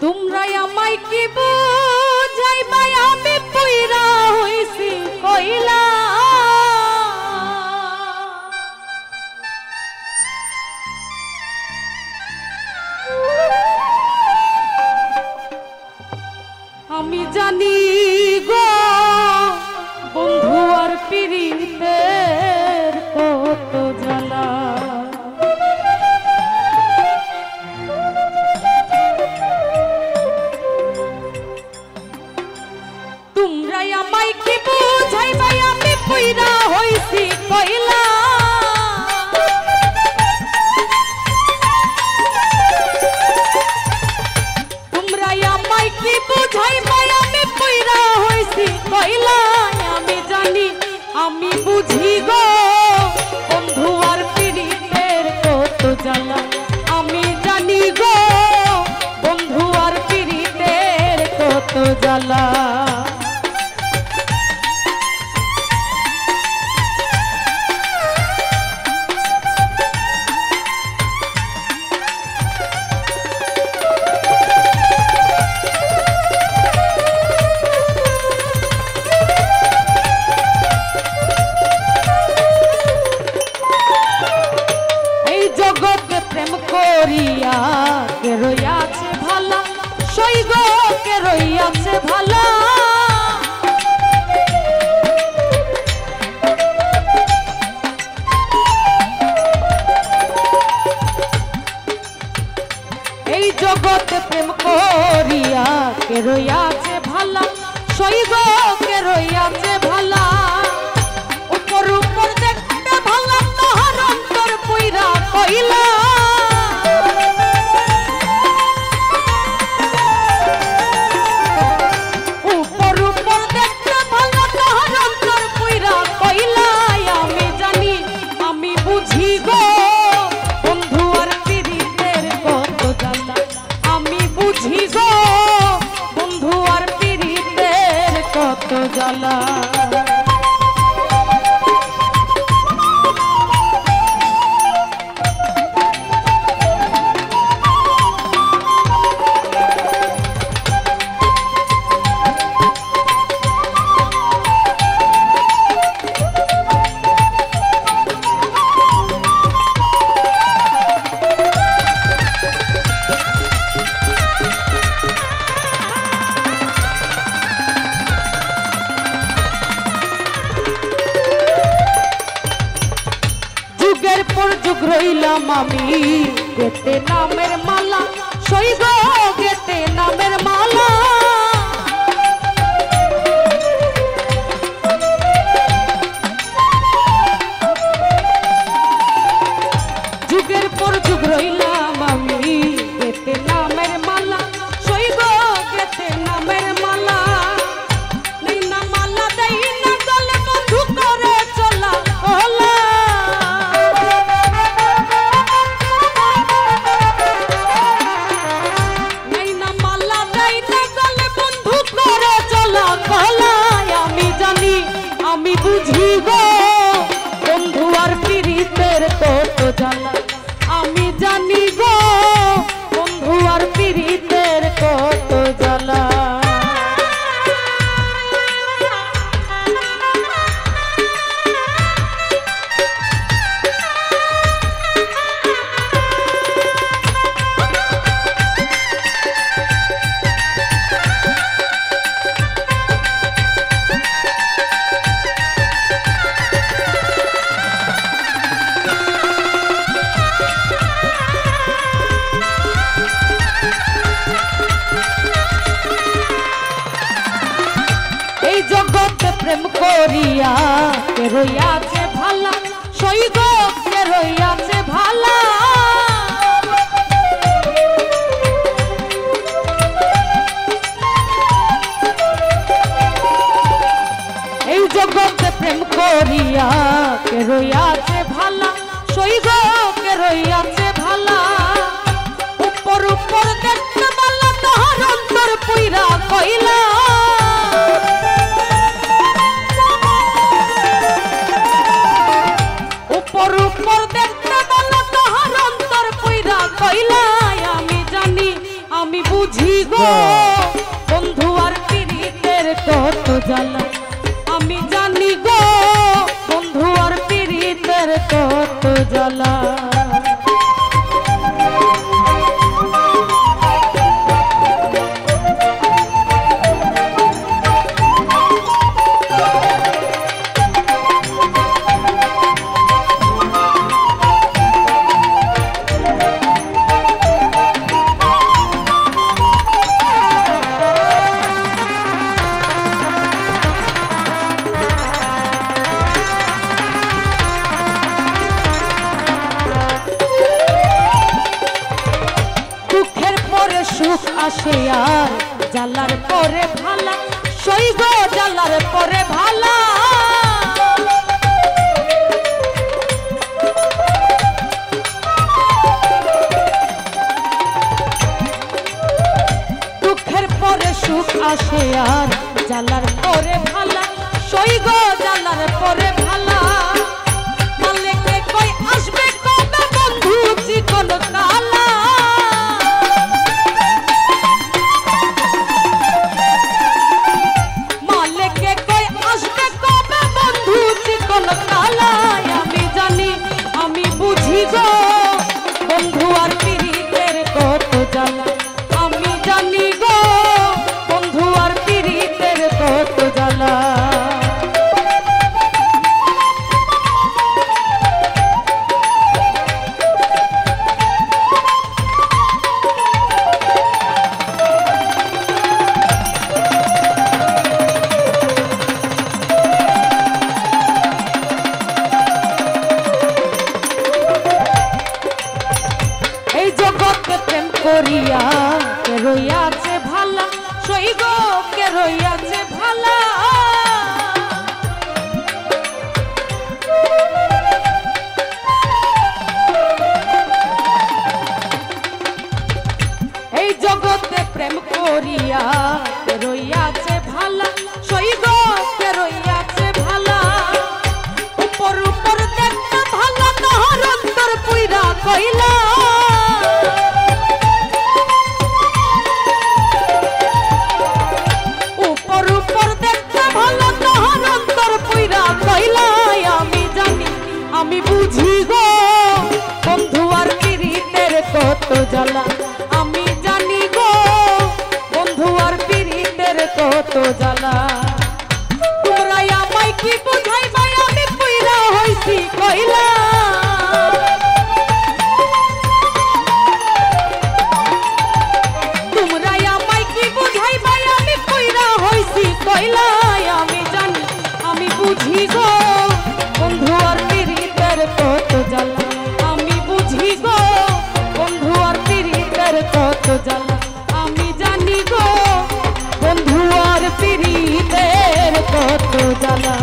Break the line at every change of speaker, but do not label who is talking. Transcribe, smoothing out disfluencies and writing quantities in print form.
তোমরা আমায় কি বুঝাইবা আমি পুইরা হইছি কইলা আমি জানি গো বন্ধু আর পিরিতের কত জ্বালা তোমরাই আমায় কি বুঝাইবা আমি পুইরা হইছি কইলা তোমরাই আমায় কি বুঝাইবা আমি পুইরা হইছি কইলা আমি জানি আমি বুঝি গো বন্ধু আর পিরিতের কত জ্বালা আমি জানি গো বন্ধু আর পিরিতের কত জ্বালা প্রেম করিয়া কে রইয়াছে ভালা সইগ কে রইয়াছে ভালা এই জগতে প্রেম করিয়া কে রইয়াছে ভালা সইগ কে রইয়াছে ভালা উপর উপর দেখতে ভালা তাহার অন্তর পুইরা কইলা জ্বালা যুগের পর যুগ রইলাম আমি গেতে নামের মালা সইগ গেতে নামের মালা যুগের পর যুগ রইলাম আমি গেতে নামের মালা সইগ গেতে নামের মালা নেই না মালা দেই না গলে বন্ধু করে চলা হলা আমি বুঝি গো বন্ধু আর পিরিতের কত জ্বালা আমি জানি গো বন্ধু আর পিরিতের কত জ্বালা প্রেম করিয়া কে রইয়াছে ভালা সইগ কে রইয়াছে ভালা এই জগতে প্রেম করিয়া কে রইয়াছে ভালা সইগ কে রইয়াছে ভালা উপর উপর দেখতে ভালা তাহার অন্তর পুইরা কইলা উপর দেখতে বলো তাহার অন্তর পুইরা কইলা আমি জানি আমি আমি বুঝি গো বন্ধু আর পীড়িতের কত জ্বালা আমি জানি গো বন্ধু আর পীড়িতের কত জ্বালা সুখ আসে আর জ্বালার পরে ভালা সইব জ্বালার পরে ভালা দুঃখের পরে সুখ আসে আর জ্বালার পরে ভালা সইব জ্বালার পরে ভালা মালিকে কই আসবে কবে বন্ধু চিকন কালা আমি জানি আমি বুঝি গো বন্ধু আর পীড়িতের কত জ্বালা আমি জানি গো বন্ধু আর পীড়িতের কত জ্বালা করিয়া কে রইয়াছে ভালা সইব কে রইয়াছে ভালা এই জগতে প্রেম করিয়া কে রইয়াছে ভালা সইব কে রইয়াছে ভালা উপর উপর দেখতে ভালা তাহার অন্তর পুইরা কইলা আমি বুঝি গো বন্ধু আর পীড়িতের কত জ্বালা আমি জানি গো বন্ধু আর পীড়িতের কত জ্বালা তোমরা আমায় কি বুঝাইবা আমি পুইরা হইছি কইলা তোমরা আমায় কি বুঝাইবা আমি পুইরা হইছি কইলা আমি জানি আমি বুঝি গো বন্ধু আর কত জ্বালা আমি বুঝি গো বন্ধু আর পীড়িতের কত জ্বালা আমি জানি গো বন্ধু আর পীড়িতের কত জ্বালা।